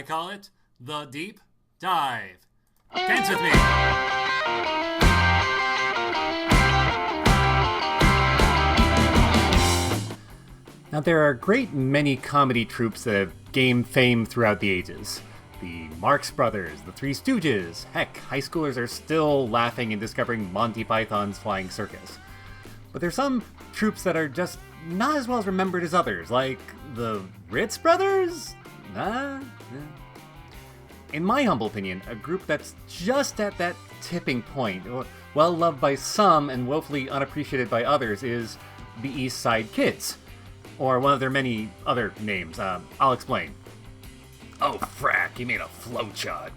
I call it the Deep Dive. Dance with me! Now, there are a great many comedy troupes that have gained fame throughout the ages. The Marx Brothers, the Three Stooges, heck, high schoolers are still laughing and discovering Monty Python's Flying Circus. But there's some troupes that are just not as well remembered as others, like the Ritz Brothers? In my humble opinion, a group that's just at that tipping point, well loved by some and woefully unappreciated by others, is the East Side Kids. Or one of their many other names. I'll explain. Oh, frack, you made a flowchart.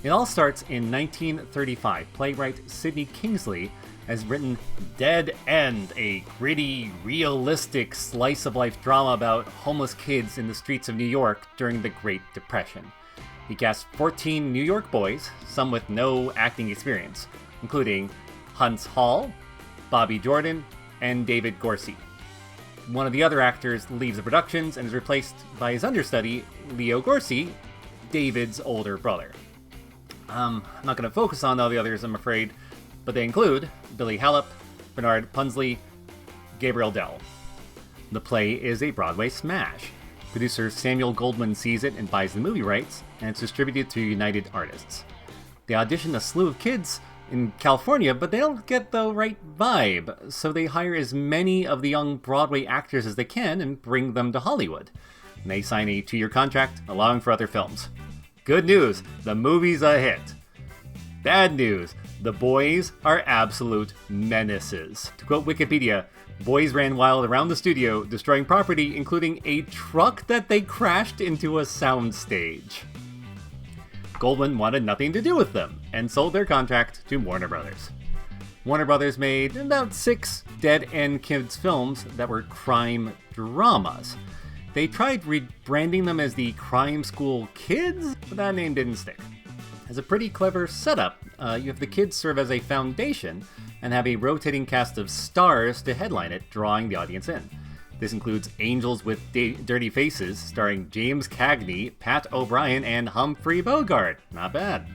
It all starts in 1935. Playwright Sidney Kingsley has written Dead End, a gritty, realistic slice-of-life drama about homeless kids in the streets of New York during the Great Depression. He cast 14 New York boys, some with no acting experience, including Huntz Hall, Bobby Jordan, and David Gorsey. One of the other actors leaves the productions and is replaced by his understudy, Leo Gorsey, David's older brother. I'm not going to focus on all the others, I'm afraid, but they include Billy Hallop, Bernard Punsley, Gabriel Dell. The play is a Broadway smash. Producer Samuel Goldwyn sees it and buys the movie rights, and it's distributed through United Artists. They audition a slew of kids in California, but they don't get the right vibe, so they hire as many of the young Broadway actors as they can and bring them to Hollywood. And they sign a 2-year contract, allowing for other films. Good news, the movie's a hit. Bad news, the boys are absolute menaces. To quote Wikipedia, boys ran wild around the studio, destroying property, including a truck that they crashed into a soundstage. Goldwyn wanted nothing to do with them, and sold their contract to Warner Brothers. Warner Brothers made about 6 Dead End Kids films that were crime dramas. They tried rebranding them as the Crime School Kids, but that name didn't stick. As a pretty clever setup, you have the kids serve as a foundation and have a rotating cast of stars to headline it, drawing the audience in. This includes Angels with Dirty Faces, starring James Cagney, Pat O'Brien, and Humphrey Bogart. Not bad.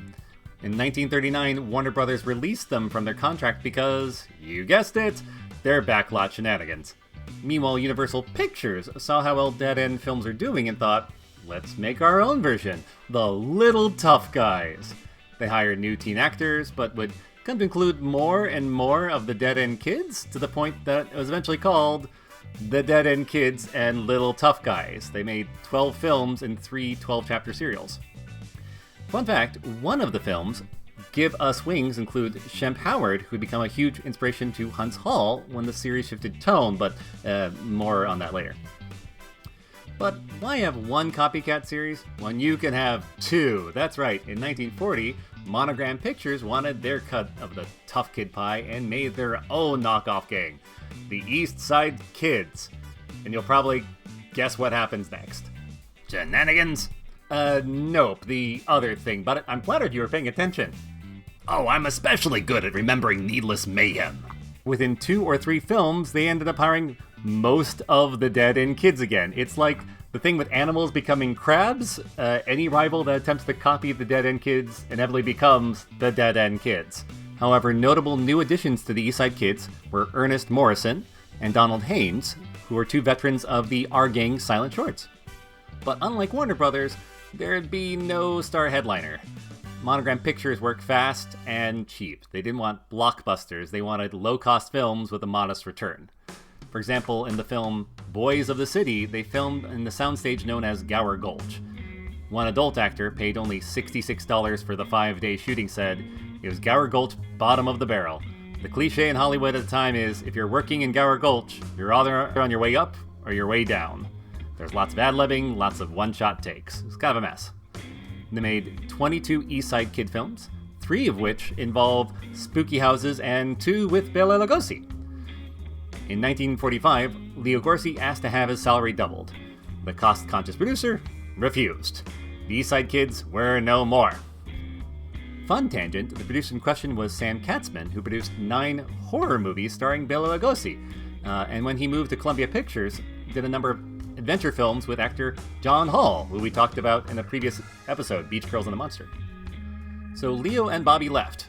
In 1939, Warner Brothers released them from their contract because, you guessed it, they're backlot shenanigans. Meanwhile, Universal Pictures saw how well Dead End films are doing and thought, let's make our own version, The Little Tough Guys. They hired new teen actors, but would come to include more and more of the Dead End Kids, to the point that it was eventually called The Dead End Kids and Little Tough Guys. They made 12 films and 3 12-chapter serials. Fun fact, one of the films, Give Us Wings, include Shemp Howard, who would become a huge inspiration to Huntz Hall when the series shifted tone, but more on that later. But why have one copycat series when you can have 2? That's right, in 1940, Monogram Pictures wanted their cut of the tough kid pie and made their own knockoff gang, the East Side Kids. And you'll probably guess what happens next. Shenanigans? Nope, the other thing, but I'm flattered you were paying attention. Oh, I'm especially good at remembering needless mayhem. Within 2 or 3 films, they ended up hiring most of the Dead End Kids again. It's like the thing with animals becoming crabs. Any rival that attempts to copy the Dead End Kids inevitably becomes the Dead End Kids. However, notable new additions to the East Side Kids were Ernest Morrison and Donald Haynes, who were 2 veterans of the Our Gang silent shorts. But unlike Warner Brothers, there'd be no star headliner. Monogram Pictures work fast and cheap. They didn't want blockbusters, they wanted low-cost films with a modest return. For example, in the film Boys of the City, they filmed in the soundstage known as Gower Gulch. One adult actor, paid only $66 for the 5-day shooting, said, "It was Gower Gulch bottom of the barrel. The cliche in Hollywood at the time is, if you're working in Gower Gulch, you're either on your way up or your way down. There's lots of ad-libbing, lots of one-shot takes. It's kind of a mess." They made 22 East Side Kid films, 3 of which involve spooky houses and 2 with Bela Lugosi. In 1945, Leo Gorsey asked to have his salary doubled. The cost-conscious producer refused. The East Side Kids were no more. Fun tangent, the producer in question was Sam Katzman, who produced 9 horror movies starring Bela Lugosi. And when he moved to Columbia Pictures, did a number of adventure films with actor John Hall, who we talked about in a previous episode, Beach Girls and the Monster. So Leo and Bobby left,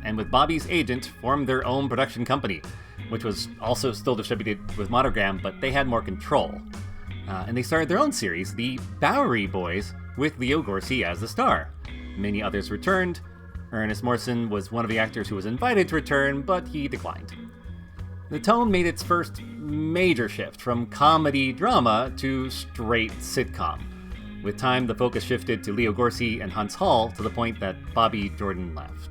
and with Bobby's agent, formed their own production company, which was also still distributed with Monogram, but they had more control. And they started their own series, the Bowery Boys, with Leo Gorcey as the star. Many others returned. Ernest Morrison was one of the actors who was invited to return, but he declined. The tone made its first major shift from comedy-drama to straight sitcom. With time, the focus shifted to Leo Gorcey and Huntz Hall to the point that Bobby Jordan left.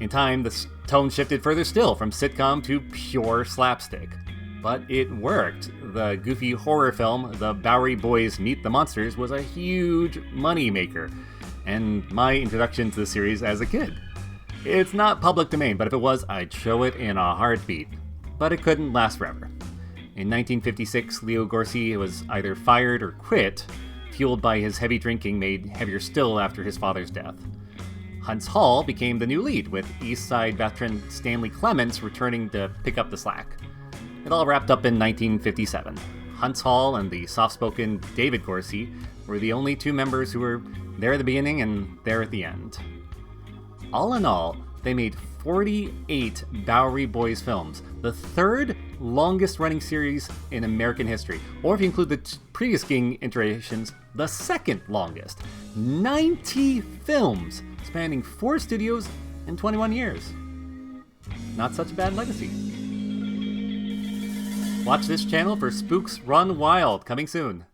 In time, the tone shifted further still from sitcom to pure slapstick. But it worked. The goofy horror film, The Bowery Boys Meet the Monsters, was a huge moneymaker, and my introduction to the series as a kid. It's not public domain, but if it was, I'd show it in a heartbeat. But it couldn't last forever. In 1956, Leo Gorcey was either fired or quit, fueled by his heavy drinking made heavier still after his father's death. Huntz Hall became the new lead, with East Side veteran Stanley Clements returning to pick up the slack. It all wrapped up in 1957. Huntz Hall and the soft-spoken David Gorcey were the only two members who were there at the beginning and there at the end. All in all, they made 48 Bowery Boys films, the third longest running series in American history, or if you include the previous King iterations, the second longest. 90 films spanning 4 studios in 21 years. Not such a bad legacy. Watch this channel for Spooks Run Wild, coming soon.